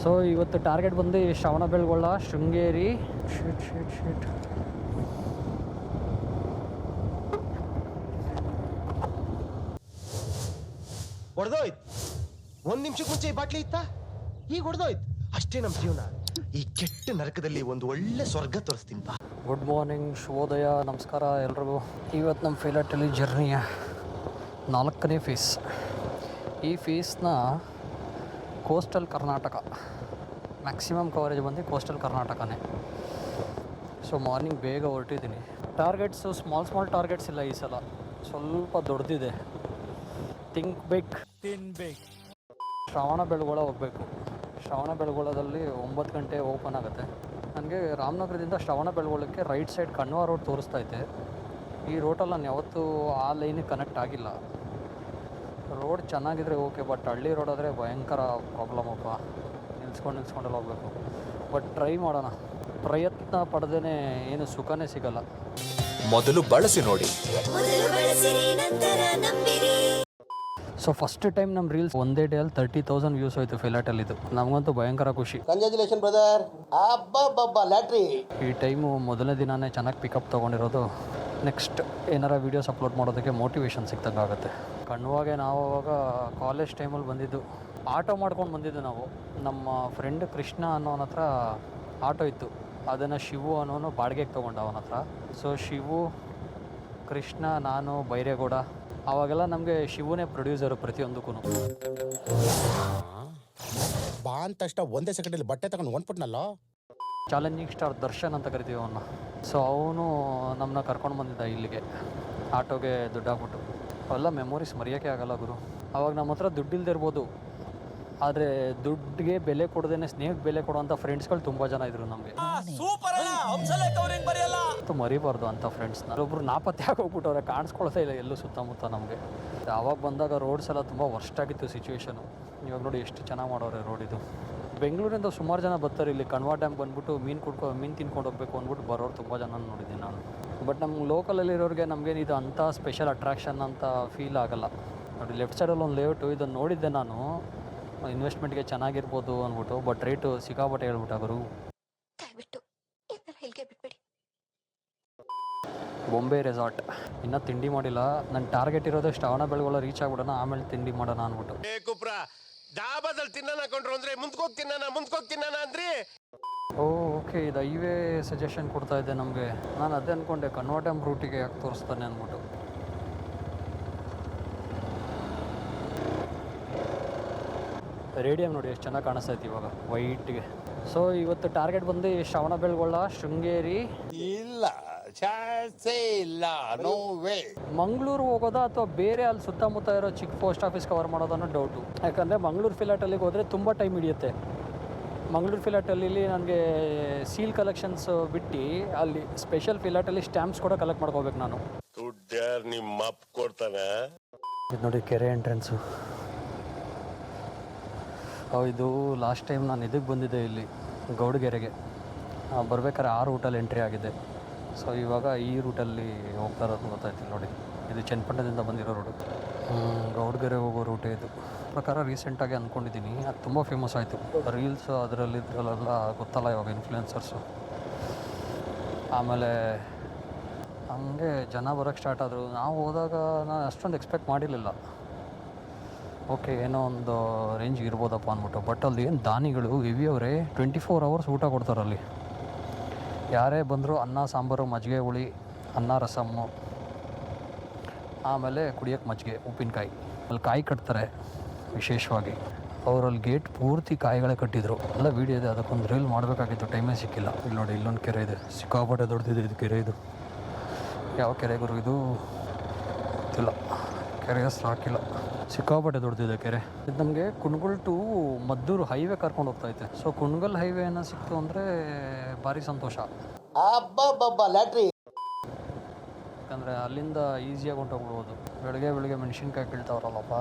So ಇವತ್ತು target ಬಂದು Shravanabelagola, Sringeri. Sheet ಹೊಡೆದೋಯ್ತು. ಒಂದ್ ನಿಮಿಷಕ್ಕೆ ಮುಂಚೆ ಈ ಬಾಟ್ಲಿ ಇತ್ತ, ಈಗ ಹೊಡೆದೋಯ್ತು. ಅಷ್ಟೇ ನಮ್ಮ ಜೀವನ. ಈ ಕೆಟ್ಟ ನರಕದಲ್ಲಿ ಒಂದು ಒಳ್ಳೆ ಸ್ವರ್ಗ ತೋರಿಸ್ತೀನಿ ಬಾ. ಗುಡ್ ಮಾರ್ನಿಂಗ್, ಶುಭೋದಯ, ನಮಸ್ಕಾರ ಎಲ್ರಿಗೂ. ಇವತ್ತು ನಮ್ಮ ಫಿಲಾಟಲಿ ಜರ್ನಿಯ 4ನೇ ಫೇಸ್. ಈ ಫೇಸ್ನ ಕೋಸ್ಟಲ್ ಕರ್ನಾಟಕ, ಮ್ಯಾಕ್ಸಿಮಮ್ ಕವರೇಜ್ ಬಂದು ಕೋಸ್ಟಲ್ ಕರ್ನಾಟಕನೇ. ಸೊ ಮಾರ್ನಿಂಗ್ ಬೇಗ ಹೊರಟಿದ್ದೀನಿ. ಟಾರ್ಗೆಟ್ಸು ಸ್ಮಾಲ್ ಟಾರ್ಗೆಟ್ಸ್ ಇಲ್ಲ ಈ ಸಲ, ಸ್ವಲ್ಪ ದೊಡ್ಡದಿದೆ. ಥಿಂಕ್ ಬಿಗ್, ಶ್ರವಣಬೆಳಗೊಳ ಹೋಗಬೇಕು. ಶ್ರವಣಬೆಳಗೊಳದಲ್ಲಿ 9 ಗಂಟೆ ಓಪನ್ ಆಗುತ್ತೆ. ನನಗೆ ರಾಮನಗರದಿಂದ ಶ್ರವಣಬೆಳಗೊಳಕ್ಕೆ ರೈಟ್ ಸೈಡ್ ಕಣ್ವ ರೋಡ್ ತೋರಿಸ್ತೈತೆ. ಈ ರೋಡಲ್ಲಿ ನಾನು ಯಾವತ್ತೂ ಆ ಲೈನಿಗೆ ಕನೆಕ್ಟ್ ಆಗಿಲ್ಲ. ರೋಡ್ ಚೆನ್ನಾಗಿದ್ರೆ ಓಕೆ, ಬಟ್ ಹಳ್ಳಿ ರೋಡ್ ಆದರೆ ಭಯಂಕರ ಪ್ರಾಬ್ಲಮ್ ಅಪ್ಪ. ನಿಲ್ಸ್ಕೊಂಡೆಲ್ಲ ಹೋಗಬೇಕು. ಬಟ್ ಟ್ರೈ ಮಾಡೋಣ. ಪ್ರಯತ್ನ ಪಡೆದೇ ಏನು ಸುಖನೇ ಸಿಗಲ್ಲ. ಮೊದಲು ಬಳಸಿ ನೋಡಿ. ಸೊ ಫಸ್ಟ್ ಟೈಮ್ ನಮ್ಮ ರೀಲ್ಸ್ ಒಂದೇ ಡೇ ಅಲ್ಲಿ 30,000 ವ್ಯೂಸ್ ಹೋಯ್ತು ಫಿಲಾಟಲ್ಲಿ. ಇದು ನಮಗಂತೂ ಭಯಂಕರ ಖುಷಿ. Congratulation brother. ಲ್ಯಾಟ್ರಿ. ಈ ಟೈಮು ಮೊದಲನೇ ದಿನವೇ ಚೆನ್ನಾಗಿ ಪಿಕಪ್ ತೊಗೊಂಡಿರೋದು. ನೆಕ್ಸ್ಟ್ ಏನಾರ ವೀಡಿಯೋಸ್ ಅಪ್ಲೋಡ್ ಮಾಡೋದಕ್ಕೆ ಮೋಟಿವೇಶನ್ ಸಿಕ್ತಂಗೆ ಆಗುತ್ತೆ. ಕಣ್ವಾಗೆ ನಾವು ಅವಾಗ ಕಾಲೇಜ್ ಟೈಮಲ್ಲಿ ಬಂದಿದ್ದು, ಆಟೋ ಮಾಡ್ಕೊಂಡು ಬಂದಿದ್ದು ನಾವು. ನಮ್ಮ ಫ್ರೆಂಡ್ ಕೃಷ್ಣ ಅನ್ನೋನ ಹತ್ರ ಆಟೋ ಇತ್ತು. ಅದನ್ನು ಶಿವು ಅನ್ನೋನು ಬಾಡಿಗೆಗೆ ತೊಗೊಂಡ ಅವನ ಹತ್ರ. ಸೊ ಶಿವು, ಕೃಷ್ಣ, ನಾನು, ಬೈರೇಗೌಡ. ಅವಾಗೆಲ್ಲ ನಮಗೆ ಶಿವನೇ ಪ್ರೊಡ್ಯೂಸರು ಪ್ರತಿಯೊಂದಕ್ಕೂ. ಬಾ ಅಂತಷ್ಟ ಒಂದೇ ಸೆಕೆಂಡಲ್ಲಿ ಬಟ್ಟೆ ತಗೊಂಡು ಹೊಂಟ್ಬಿಟ್ನಲ್ಲ. ಚಾಲೆಂಜಿಂಗ್ ಸ್ಟಾರ್ ದರ್ಶನ್ ಅಂತ ಕರಿತೀವಿ ಅವನ್ನ. ಸೊ ಅವನು ನಮ್ಮನ್ನ ಕರ್ಕೊಂಡು ಬಂದಿದ್ದ ಇಲ್ಲಿಗೆ ಆಟೋಗೆ ದುಡ್ಡು ಹಾಕ್ಬಿಟ್ಟು. ಅವೆಲ್ಲ ಮೆಮೊರೀಸ್ ಮರೆಯೋಕ್ಕೆ ಆಗಲ್ಲ ಗುರು. ಅವಾಗ ನಮ್ಮ ಹತ್ರ ದುಡ್ಡಿಲ್ಲದೆ ಇರ್ಬೋದು, ಆದರೆ ದುಡ್ಡಿಗೆ ಬೆಲೆ ಕೊಡದೇನೆ ಸ್ನೇಹಕ್ಕೆ ಬೆಲೆ ಕೊಡುವಂಥ ಫ್ರೆಂಡ್ಸ್ಗಳು ತುಂಬ ಜನ ಇದ್ರು ನಮಗೆ. ಮರಿಬಾರ್ದು ಅಂಥ ಫ್ರೆಂಡ್ಸ್ನ. ಒಬ್ಬರು ನಾಪತ್ತೆ ಹೋಗ್ಬಿಟ್ಟವ್ರೆ, ಕಾಣಿಸ್ಕೊಳ್ತಾ ಇಲ್ಲ ಎಲ್ಲೂ ಸುತ್ತಮುತ್ತ ನಮಗೆ. ಆವಾಗ ಬಂದಾಗ ರೋಡ್ಸ್ ಎಲ್ಲ ತುಂಬ ವರ್ಸ್ಟ್ ಆಗಿತ್ತು ಸಿಚುವೇಶನು. ಇವಾಗ ನೋಡಿ ಎಷ್ಟು ಚೆನ್ನಾಗಿ ಮಾಡೋರೆ ರೋಡ್ ಇದು. ಬೆಂಗಳೂರಿಂದ ಸುಮಾರು ಜನ ಬರ್ತಾರೆ ಇಲ್ಲಿ ಕಣ್ವ ಡ್ಯಾಮ್ ಬಂದ್ಬಿಟ್ಟು ಮೀನು ತಿನ್ಕೊಂಡು ಹೋಗಬೇಕು ಅಂದ್ಬಿಟ್ಟು ಬರೋರು ತುಂಬ ಜನ ನೋಡಿದ್ದೀನಿ ನಾನು. ಬಟ್ ನಮ್ಮ ಲೋಕಲಲ್ಲಿರೋರಿಗೆ ನಮಗೇನು ಇದು ಅಂಥ ಸ್ಪೆಷಲ್ ಅಟ್ರಾಕ್ಷನ್ ಅಂತ ಫೀಲ್ ಆಗಲ್ಲ. ನೋಡಿ ಲೆಫ್ಟ್ ಸೈಡಲ್ಲಿ ಒಂದು ಲೇಔಟು, ಇದನ್ನು ನೋಡಿದ್ದೆ ನಾನು. ಇನ್ವೆಸ್ಟ್ಮೆಂಟ್ಗೆ ಚೆನ್ನಾಗಿರ್ಬೋದು ಅಂದ್ಬಿಟ್ಟು, ಬಟ್ ರೇಟು ಸಿಕ್ಕಾಪಟ್ಟೆ ಹೇಳ್ಬಿಟ್ಟಾಗರು. ಬೊಂಬೆ ರೆಸಾರ್ಟ್ ಇನ್ನೂ ತಿಂಡಿ ಮಾಡಿಲ್ಲ. ನನ್ನ ಟಾರ್ಗೆಟ್ ಇರೋದು ಶ್ರವಣಬೆಳಗೊಳ ರೀಚ್ ಆಗ್ಬಿಡೋಣ, ಆಮೇಲೆ ತಿಂಡಿ ಮಾಡೋಣ ಅಂದ್ಬಿಟ್ಟು. ಡಾಬಾದಲ್ಲಿ ತಿನ್ನೋಣ ಕೊಂಡ್ರು ಅಂದ್ರೆ ಮುಂದ್ಕೋಗಿ ತಿನ್ನೋಣ ಅಂದ್ರಿ. ಓಕೆ, ಇದು ಹೈವೇ ಸಜೆಷನ್ ಕೊಡ್ತಾ ಇದ್ದೆ ನಮಗೆ. ನಾನು ಅದೇ ಅಂದ್ಕೊಂಡೆ ಕಣ್ವ ಡ್ಯಾಮ್ ರೂಟಿಗೆ ಯಾಕೆ ತೋರಿಸ್ತಾನೆ ಅಂದ್ಬಿಟ್ಟು. ರೇಡಿಯಂ ನೋಡಿ ಎಷ್ಟು ಚೆನ್ನಾಗಿ ಕಾಣಿಸ್ತೈತೆ ಇವಾಗ ವೈಟ್ಗೆ. ಸೊ ಇವತ್ತು ಟಾರ್ಗೆಟ್ ಬಂದು ಶ್ರವಣಬೆಳಗೊಳ, ಶೃಂಗೇರಿ. ಇಲ್ಲ ಚಾನ್ಸೇ ಇಲ್ಲ, ನೋ ವೇ. ಮಂಗಳೂರು ಹೋಗೋದಾ ಅಥವಾ ಬೇರೆ ಅಲ್ಲಿ ಸುತ್ತಮುತ್ತ ಇರೋ ಚಿಕ್ಕ ಪೋಸ್ಟ್ ಆಫೀಸ್ ಕವರ್ ಮಾಡೋದನ್ನೋ ಡೌಟು. ಯಾಕಂದರೆ ಮಂಗಳೂರು ಫಿಲಾಟಲ್ಲಿಗೆ ಹೋದರೆ ತುಂಬ ಟೈಮ್ ಹಿಡಿಯುತ್ತೆ. ಮಂಗಳೂರು ಫಿಲಾಟಲ್ಲಿ ನನಗೆ ಸೀಲ್ ಕಲೆಕ್ಷನ್ಸ್ ಬಿಟ್ಟು ಅಲ್ಲಿ ಸ್ಪೆಷಲ್ ಫಿಲಾಟಲ್ಲಿ ಸ್ಟ್ಯಾಂಪ್ಸ್ ಕೂಡ ಕಲೆಕ್ಟ್ ಮಾಡ್ಕೋಬೇಕು ನಾನು. ನಿಮ್ಮ ಅಪ್ಪ ಕೊಡ್ತಾನೆ. ಇದು ನೋಡಿ ಕೆರೆ ಎಂಟ್ರೆನ್ಸು. ಇದು ಲಾಸ್ಟ್ ಟೈಮ್ ನಾನು ಇದಕ್ಕೆ ಬಂದಿದ್ದೆ ಇಲ್ಲಿ ಗೌಡಗೆರೆಗೆ. ಬರ್ಬೇಕಾದ್ರೆ ಆ ರೂಟಲ್ಲಿ ಎಂಟ್ರಿ ಆಗಿದೆ. ಸೊ ಇವಾಗ ಈ ರೂಟಲ್ಲಿ ಹೋಗ್ತಾ ಇರೋದು ಗೊತ್ತಾಯ್ತು ನೋಡಿ. ಇದು ಚನ್ನಪಟ್ಟಣದಿಂದ ಬಂದಿರೋ ರೋಡು. ಗೌಡಗೆರೆ ಹೋಗೋ ರೂಟೇ ಇದು ಪ್ರಕಾರ. ರೀಸೆಂಟಾಗಿ ಅಂದ್ಕೊಂಡಿದ್ದೀನಿ, ಅದು ತುಂಬ ಫೇಮಸ್ ಆಯಿತು. ರೀಲ್ಸು ಅದರಲ್ಲಿ ಇದ್ರಲ್ಲೆಲ್ಲ ಗೊತ್ತಲ್ಲ ಇವಾಗ ಇನ್ಫ್ಲುಯೆನ್ಸರ್ಸು. ಆಮೇಲೆ ಹಂಗೆ ಜನ ಬರೋಕ್ಕೆ ಸ್ಟಾರ್ಟ್ ಆದರು. ನಾವು ಹೋದಾಗ ನಾನು ಅಷ್ಟೊಂದು ಎಕ್ಸ್ಪೆಕ್ಟ್ ಮಾಡಿರಲಿಲ್ಲ. ಓಕೆ ಏನೋ ಒಂದು ರೇಂಜ್ ಇರ್ಬೋದಪ್ಪ ಅಂದ್ಬಿಟ್ಟು. ಬಟ್ ಅಲ್ಲಿ ಏನು ದಾನಿಗಳು ಹೆವಿ ಅವರೇ. 24 ಅವರ್ಸ್ ಊಟ ಕೊಡ್ತಾರಲ್ಲಿ. ಯಾರೇ ಬಂದರೂ ಅನ್ನ ಸಾಂಬಾರು, ಮಜ್ಜಿಗೆ ಹುಳಿ, ಅನ್ನ ರಸಮ್ಮು, ಆಮೇಲೆ ಕುಡಿಯೋಕ್ಕೆ ಮಜ್ಜಿಗೆ, ಉಪ್ಪಿನಕಾಯಿ. ಅಲ್ಲಿ ಕಾಯಿ ಕಟ್ತಾರೆ ವಿಶೇಷವಾಗಿ. ಅವರಲ್ಲಿ ಗೇಟ್ ಪೂರ್ತಿ ಕಾಯಿಗಳೇ ಕಟ್ಟಿದ್ರು. ಎಲ್ಲ ವೀಡಿಯೋ ಇದೆ, ಅದಕ್ಕೊಂದು ರೀಲ್ ಮಾಡಬೇಕಾಗಿತ್ತು, ಟೈಮೇ ಸಿಕ್ಕಿಲ್ಲ. ಇಲ್ಲಿ ನೋಡಿ ಇಲ್ಲೊಂದು ಕೆರೆ ಇದೆ, ಸಿಕ್ಕಾಪಟ್ಟೆ ದೊಡ್ಡದಿದೆ ಇದು ಕೆರೆ. ಇದು ಯಾವ ಕೆರೆ ಗುರು ಇದು ಗೊತ್ತಿಲ್ಲ, ಕೆರೆ ಹೆಸ್ರು ಹಾಕಿಲ್ಲ. ಸಿಕ್ಕಾಪಟ್ಟೆ ದೊಡ್ಡದಿದೆ ಕೆರೆ. ಇದು ನಮಗೆ ಕುಣಗುಲ್ ಟು ಮದ್ದೂರು ಹೈವೇ ಕರ್ಕೊಂಡು ಹೋಗ್ತೈತೆ. ಸೊ ಕುಣಗಲ್ ಹೈವೇ ಏನೋ ಸಿಕ್ತು ಅಂದರೆ ಭಾರಿ ಸಂತೋಷ. ಲ್ಯಾಟ್ರಿ. ಯಾಕಂದರೆ ಅಲ್ಲಿಂದ ಈಸಿಯಾಗಿ ಹೊಂಟೋಗ್ಬಿಡ್ಬೋದು. ಬೆಳಗ್ಗೆ ಮೆಣಸಿನ್ಕಾಯಿ ಕೀಳ್ತಾವ್ರಲ್ಲಪ್ಪ,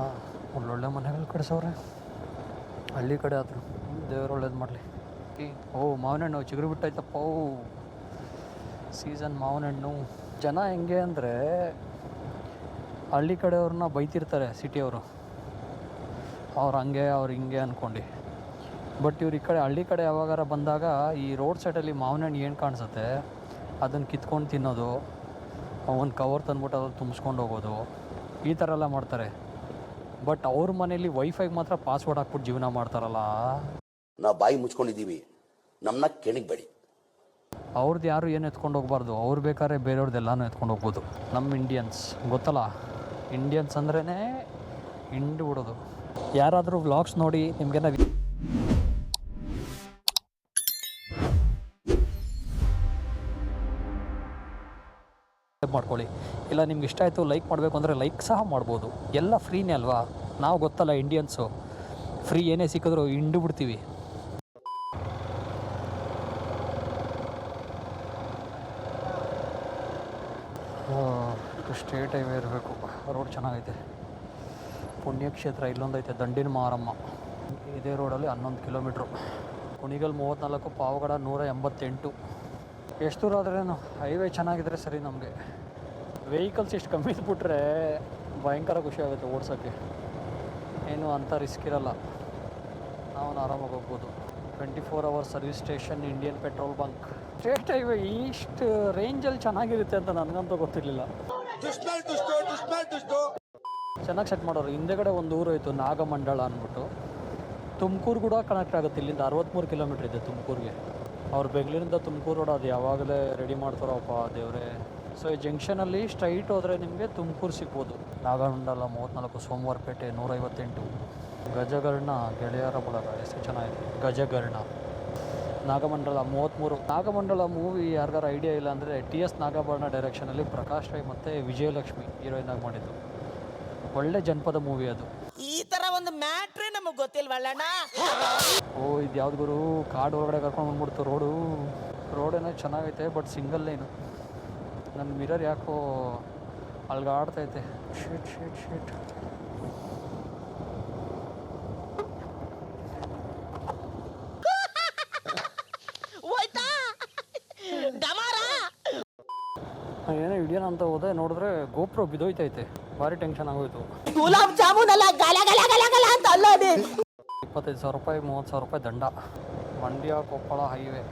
ಒಳ್ಳೊಳ್ಳೆ ಮನೆಗಳು ಕಟ್ಸವ್ರೆ ಹಳ್ಳಿ ಕಡೆ ಆದರು. ದೇವರು ಒಳ್ಳೇದು ಮಾಡಲಿ. ಮಾವಿನ ಹಣ್ಣು ಚಿಗುರು ಬಿಟ್ಟೈತಪ್ಪ. ಸೀಸನ್ ಮಾವಿನ ಹಣ್ಣು. ಜನ ಹೆಂಗೆ ಅಂದರೆ ಹಳ್ಳಿ ಕಡೆಯವ್ರನ್ನ ಬೈತಿರ್ತಾರೆ ಸಿಟಿಯವರು. ಅವ್ರು ಹಂಗೆ ಅವ್ರು ಹಿಂಗೆ ಅಂದ್ಕೊಂಡು. ಬಟ್ ಇವ್ರು ಈ ಕಡೆ ಹಳ್ಳಿ ಕಡೆ ಯಾವಾಗಾರ ಬಂದಾಗ ಈ ರೋಡ್ ಸೈಡಲ್ಲಿ ಮಾವಿನ ಹಣ್ಣು ಏನು ಕಾಣಿಸುತ್ತೆ ಅದನ್ನು ಕಿತ್ಕೊಂಡು ತಿನ್ನೋದು, ಒಂದು ಕವರ್ ತಂದ್ಬಿಟ್ಟು ಅದ್ರಲ್ಲಿ ತುಂಬಿಸ್ಕೊಂಡು ಹೋಗೋದು, ಈ ಥರ ಎಲ್ಲ ಮಾಡ್ತಾರೆ. ಬಟ್ ಅವ್ರ ಮನೇಲಿ ವೈಫೈಗೆ ಮಾತ್ರ ಪಾಸ್ವರ್ಡ್ ಹಾಕ್ಬಿಟ್ಟು ಜೀವನ ಮಾಡ್ತಾರಲ್ಲ. ನಾವು ಬಾಯಿ ಮುಚ್ಕೊಂಡಿದ್ದೀವಿ, ನಮ್ಮನ್ನ ಕೆಣಗಬೇಡಿ. ಅವ್ರದ್ದು ಯಾರು ಏನು ಎತ್ಕೊಂಡು ಹೋಗ್ಬಾರ್ದು, ಅವ್ರು ಬೇಕಾದ್ರೆ ಬೇರೆಯವ್ರದ್ದೆಲ್ಲನೂ ಎತ್ಕೊಂಡು ಹೋಗ್ಬೋದು. ನಮ್ಮ ಇಂಡಿಯನ್ಸ್ ಗೊತ್ತಲ್ಲ, ಇಂಡಿಯನ್ಸ್ ಅಂದ್ರೇ ಹಿಂಡು ಬಿಡೋದು. ಯಾರಾದರೂ ವ್ಲಾಗ್ಸ್ ನೋಡಿ ನಿಮಗೇನ ಮಾಡ್ಕೊಳ್ಳಿ, ಇಲ್ಲ ನಿಮ್ಗೆ ಇಷ್ಟ ಆಯಿತು ಲೈಕ್ ಮಾಡಬೇಕು ಅಂದರೆ ಲೈಕ್ ಸಹ ಮಾಡ್ಬೋದು. ಎಲ್ಲ ಫ್ರೀನೇ ಅಲ್ವಾ. ನಾವು ಗೊತ್ತಲ್ಲ ಇಂಡಿಯನ್ಸು, ಫ್ರೀ ಏನೇ ಸಿಕ್ಕಿದ್ರು ಹಿಂಡು ಬಿಡ್ತೀವಿ. ಸ್ಟೇಟ್ ಹೈವೇ ಇರಬೇಕು. ರೋಡ್ ಚೆನ್ನಾಗೈತೆ. ಪುಣ್ಯಕ್ಷೇತ್ರ ಇಲ್ಲೊಂದೈತೆ, ದಂಡಿನ ಮಾರಮ್ಮ. ಇದೇ ರೋಡಲ್ಲಿ 11 ಕಿಲೋಮೀಟ್ರು. ಕುಣಿಗಲ್ 34, ಪಾವಗಡ 188. ಎಷ್ಟು ದೂರ ಆದ್ರೇನು ಹೈವೇ ಚೆನ್ನಾಗಿದ್ರೆ ಸರಿ. ನಮಗೆ ವೆಹಿಕಲ್ಸ್ ಇಷ್ಟು ಕಮ್ಮಿ ಇದ್ಬಿಟ್ರೆ ಭಯಂಕರ ಖುಷಿ ಆಗುತ್ತೆ ಓಡ್ಸೋಕ್ಕೆ. ಏನು ಅಂಥ ರಿಸ್ಕ್ ಇರಲ್ಲ, ನಾವು ಆರಾಮಾಗಿ ಹೋಗ್ಬೋದು. 24 hours service station, Indian petrol bunk. State highway ಇಷ್ಟು ರೇಂಜಲ್ಲಿ ಚೆನ್ನಾಗಿರುತ್ತೆ ಅಂತ ನನಗಂತೂ ಗೊತ್ತಿರಲಿಲ್ಲ. ಚೆನ್ನಾಗಿ ಸೆಟ್ ಮಾಡೋರು. ಹಿಂದೆಗಡೆ ಒಂದು ಊರು ಹೋಯ್ತು ನಾಗಮಂಡಲ ಅಂದ್ಬಿಟ್ಟು. ತುಮಕೂರು ಕೂಡ ಕನೆಕ್ಟ್ ಆಗುತ್ತೆ ಇಲ್ಲಿಂದ. 63 ಕಿಲೋಮೀಟ್ರ್ ಇದೆ ತುಮಕೂರಿಗೆ. ಅವ್ರು ಬೆಂಗಳೂರಿಂದ ತುಮಕೂರು ರೋಡ್ ಅದು ಯಾವಾಗಲೇ ರೆಡಿ ಮಾಡ್ತಾರಪ್ಪ ದೇವರೇ. ಸೊ ಈ ಜಂಕ್ಷನಲ್ಲಿ ಸ್ಟ್ರೈಟ್ ಹೋದರೆ ನಿಮಗೆ ತುಮಕೂರು ಸಿಗ್ಬೋದು. ನಾಗಮಂಡಲ 34, ಸೋಮವಾರಪೇಟೆ 158, ಗಜಗರ್ಣ ಗೆಳೆಯರ ಬಳಗ ಎಷ್ಟು ಚೆನ್ನಾಗಿದೆ. ಗಜಗರ್ಣ, ನಾಗಮಂಡಲ 33. ನಾಗಮಂಡಲ ಮೂವಿ ಯಾರಿಗಾರ ಐಡಿಯಾ ಇಲ್ಲ ಅಂದರೆ TS ನಾಗಭರಣ ಡೈರೆಕ್ಷನಲ್ಲಿ ಪ್ರಕಾಶ್ ರೈ ಮತ್ತು ವಿಜಯಲಕ್ಷ್ಮಿ ಹೀರೋಯಿನ್ ಆಗಿ ಮಾಡಿದ್ದು. ಒಳ್ಳೆ ಜನಪದ ಮೂವಿ ಅದು. ಈ ತರ ಒಂದು ಮ್ಯಾಟ್ರೇ ನಮಗೆ ಗೊತ್ತಿಲ್ವಲ್ಲಣ್ಣ. ಓ ಇದು ಯಾವ್ದು ಗುರು, ಕಾಡು ಒಳಗಡೆ ಕರ್ಕೊಂಡು ಬಂದ್ಬಿಡ್ತು. ರೋಡೇನೋ ಚೆನ್ನಾಗೈತೆ, ಬಟ್ ಸಿಂಗಲ್ ಲೈನು. ನನ್ನ ಮಿರರ್ ಯಾಕೋ ಅಲ್ಗಾಡ್ತೈತೆ. ಶೀಟ್ ಏನೋ ವಿಡಿಯೋನ ಅಂತ ಹೋದೆ, ನೋಡಿದ್ರೆ ಗೋಪ್ರೋ ಬಿದ್ದೋಯ್ತೈತೆ. ಭಾರಿ ಟೆನ್ಷನ್ ಆಗೋಯ್ತು. ಗುಲಾಬ್ ಜಾಮೂನ್ ಅಲ್ಲ, ಗಲ ಗಲ ಗಲ ಗಲ ಅಂತ ಅಲ್ಲೋದೆ. 25,000 ರೂಪಾಯಿ 30,000 ರೂಪಾಯಿ ದಂಡ. Mandya Koppal highway.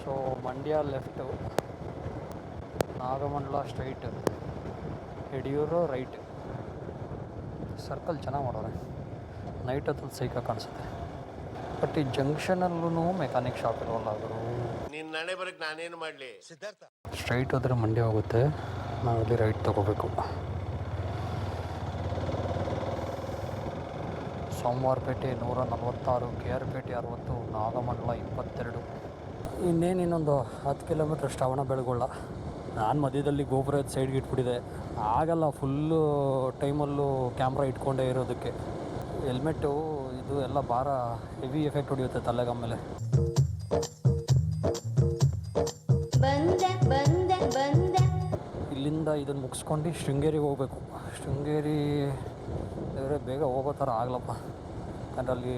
So Mandya left, Nagamangala straight, Yediyur right. Circle ಚೆನ್ನಾಗಿ ಮಾಡೋರೆ. ನೈಟ್ ಹೊತ್ತಲ್ಲಿ ಸೈಕ ಕಾಣಿಸುತ್ತೆ. ಬಟ್ ಈ ಜಂಕ್ಷನಲ್ಲೂ ಮೆಕ್ಯಾನಿಕ್ ಶಾಪ್ ಇರೋಲ್ಲ. ಅವರು ನಿನ್ನ ನಡೆ ಬರಕ್ಕೆ ನಾನೇನು ಮಾಡಲಿ ಸಿದ್ಧಾರ್ಥ. ಸ್ಟ್ರೈಟ್ ಹೋದರೆ ಮಂಡ್ಯ ಹೋಗುತ್ತೆ, ನಾವಲ್ಲಿ ರೈಟ್ ತೊಗೋಬೇಕು. ಸೋಮವಾರಪೇಟೆ 146, KR ಪೇಟೆ 60, ನಾಗಮಂಡಲ 22. ಇನ್ನೊಂದು 10 ಕಿಲೋಮೀಟ್ರ್ ಶ್ರವಣ ಬೆಳಗೊಳ್ಳ. ನಾನು ಮಧ್ಯದಲ್ಲಿ ಗೋಪುರ ಸೈಡ್ಗೆ ಇಟ್ಬಿಟ್ಟಿದೆ, ಆಗಲ್ಲ ಫುಲ್ಲು ಟೈಮಲ್ಲೂ ಕ್ಯಾಮ್ರಾ ಇಟ್ಕೊಂಡೇ ಇರೋದಕ್ಕೆ. ಹೆಲ್ಮೆಟ್ಟು ಇದು ಎಲ್ಲ ಭಾರ ಹೆವಿ ಎಫೆಕ್ಟ್ ಹೊಡೆಯುತ್ತೆ ತಲೆಗೆ. ಆಮೇಲೆ ಇಲ್ಲಿಂದ ಇದನ್ನು ಮುಗಿಸ್ಕೊಂಡು ಶೃಂಗೇರಿಗೆ ಹೋಗ್ಬೇಕು. ಶೃಂಗೇರಿ ಬೇಗ ಹೋಗೋ ಥರ ಆಗ್ಲಪ್ಪ, ಯಾಕಂದ್ರೆ ಅಲ್ಲಿ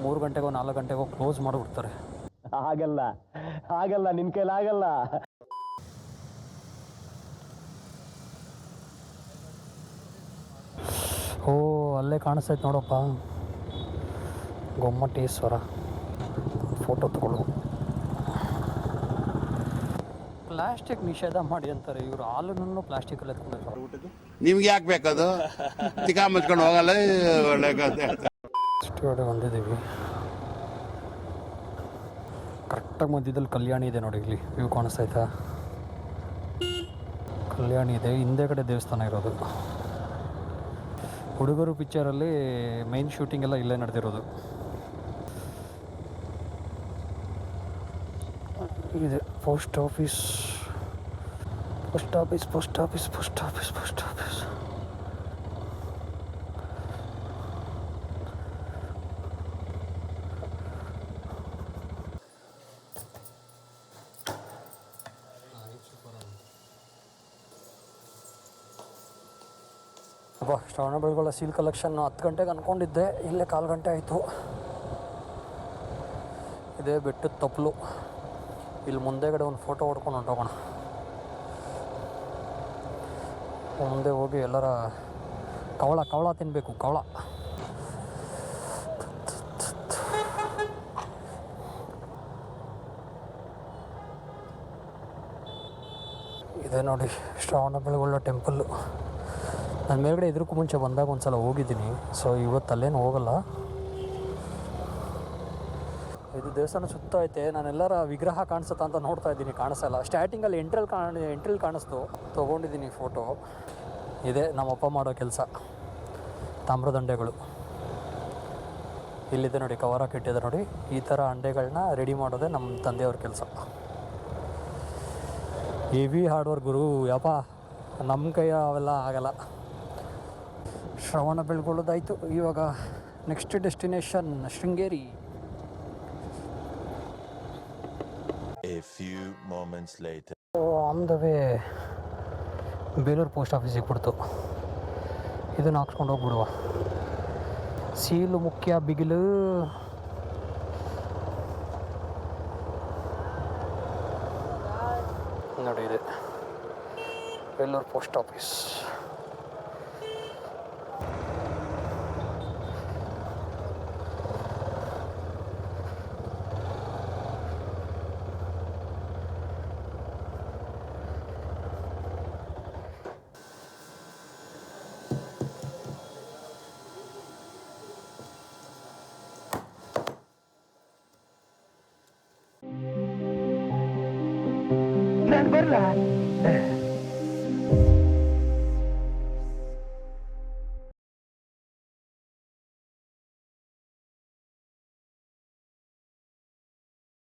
3 ಗಂಟೆಗೋ 4 ಗಂಟೆಗೋ ಕ್ಲೋಸ್ ಮಾಡಿಬಿಡ್ತಾರೆ. ಆಗಲ್ಲ ನಿನ್ನ ಕೈಲಿ ಆಗಲ್ಲ. ಓ ಅಲ್ಲೇ ಕಾಣಿಸ್ತೈತೆ ನೋಡಪ್ಪ, ಗೊಮ್ಮಟೇಶ್ವರ. ಫೋಟೋ ತಗೊಳ್ಳೋದು. ಪ್ಲಾಸ್ಟಿಕ್ ನಿಷೇಧ ಮಾಡಿ ಅಂತಾರೆ ಇವರು. ಹಾಲನ್ನು ಪ್ಲಾಸ್ಟಿಕಲ್ಲಿ ಎತ್ಕೊಂಡು ನಿಮ್ಗೆ ಯಾಕೆ ಬೇಕದು? ತಿಕಾ ಮುಚ್ಕೊಂಡು ಹೋಗಲ್ಲ. ಒಳ್ಳೆ ಒಳಗಡೆ ಬಂದಿದ್ದೀವಿ. ಕರೆಕ್ಟಾಗಿ ಮಧ್ಯದಲ್ಲಿ ಕಲ್ಯಾಣಿ ಇದೆ ನೋಡಿ. ಇಲ್ಲಿ ವ್ಯೂ ಕಾಣಿಸ್ತೈತಾ? ಕಲ್ಯಾಣಿ ಇದೆ, ಹಿಂದೆ ಕಡೆ ದೇವಸ್ಥಾನ ಇರೋದು. ಹುಡುಗರು ಪಿಕ್ಚರಲ್ಲಿ ಮೈನ್ ಶೂಟಿಂಗ್ ಎಲ್ಲ ಇಲ್ಲೇ ನಡೆದಿರೋದು. ಇದೆ post office. Shravana Belagola seal collection 10 ಗಂಟೆಗೆ ಅಂದ್ಕೊಂಡಿದ್ದೆ, ಇಲ್ಲೇ 1/4 ಗಂಟೆ ಆಯಿತು. ಇದೇ ಬೆಟ್ಟದ ತಪ್ಪಲು. ಇಲ್ಲಿ ಮುಂದೆಗಡೆ ಒಂದು ಫೋಟೋ ಹೊಡ್ಕೊಂಡು ಹೊಂಟೋಗೋಣ. ಮುಂದೆ ಹೋಗಿ ಎಲ್ಲರ ಕವಳ ತಿನ್ನಬೇಕು. ಕವಳ ಇದೆ ನೋಡಿ ಶ್ರವಣಬೆಳಗೊಳ ಟೆಂಪಲ್ಲು. ನಾನು ಮೇಲ್ಗಡೆ ಇದಕ್ಕೂ ಮುಂಚೆ ಬಂದಾಗ ಒಂದು ಸಲ ಹೋಗಿದ್ದೀನಿ, ಸೊ ಇವತ್ತು ಅಲ್ಲೇನು ಹೋಗಲ್ಲ. ಇದು ದೇವಸ್ಥಾನ ಸುತ್ತ ಐತೆ. ನಾನೆಲ್ಲರ ವಿಗ್ರಹ ಕಾಣಿಸುತ್ತಾ ಅಂತ ನೋಡ್ತಾ ಇದ್ದೀನಿ, ಕಾಣಿಸಲ್ಲ. ಸ್ಟಾರ್ಟಿಂಗಲ್ಲಿ ಎಂಟ್ರಲ್ಲಿ ಕಾಣಿಸ್ತು, ತೊಗೊಂಡಿದ್ದೀನಿ ಫೋಟೋ. ಇದೆ ನಮ್ಮಪ್ಪ ಮಾಡೋ ಕೆಲಸ, ತಾಮ್ರದಂಡೆಗಳು. ಇಲ್ಲಿದೆ ನೋಡಿ, ಕವರ್ ಹಾಕಿಟ್ಟಿದೆ ನೋಡಿ. ಈ ಥರ ಅಂಡೆಗಳನ್ನ ರೆಡಿ ಮಾಡೋದೇ ನಮ್ಮ ತಂದೆಯವ್ರ ಕೆಲಸ. ಹೆವಿ ಹಾರ್ಡ್ ವರ್ಕ್ ಗುರು, ಯಪ್ಪ ನಮ್ಮ ಕೈ ಅವೆಲ್ಲ ಆಗಲ್ಲ. ಶ್ರವಣಬೆಳಗೊಳದಾಯಿತು. ಇವಾಗ next destination Sringeri. A few moments later. On the way Belur post ಆಫೀಸಿಗೆ ಬಿಡ್ತು. ಇದನ್ನು ಹಾಕ್ಸ್ಕೊಂಡು ಹೋಗ್ಬಿಡುವ. ಸೀಲು ಮುಖ್ಯ, ಬಿಗಿಲು. ನೋಡಿ ಇದೆ ಬೇಲೂರು ಪೋಸ್ಟ್ ಆಫೀಸ್. ನಾನು ಬರಲ್ಲ.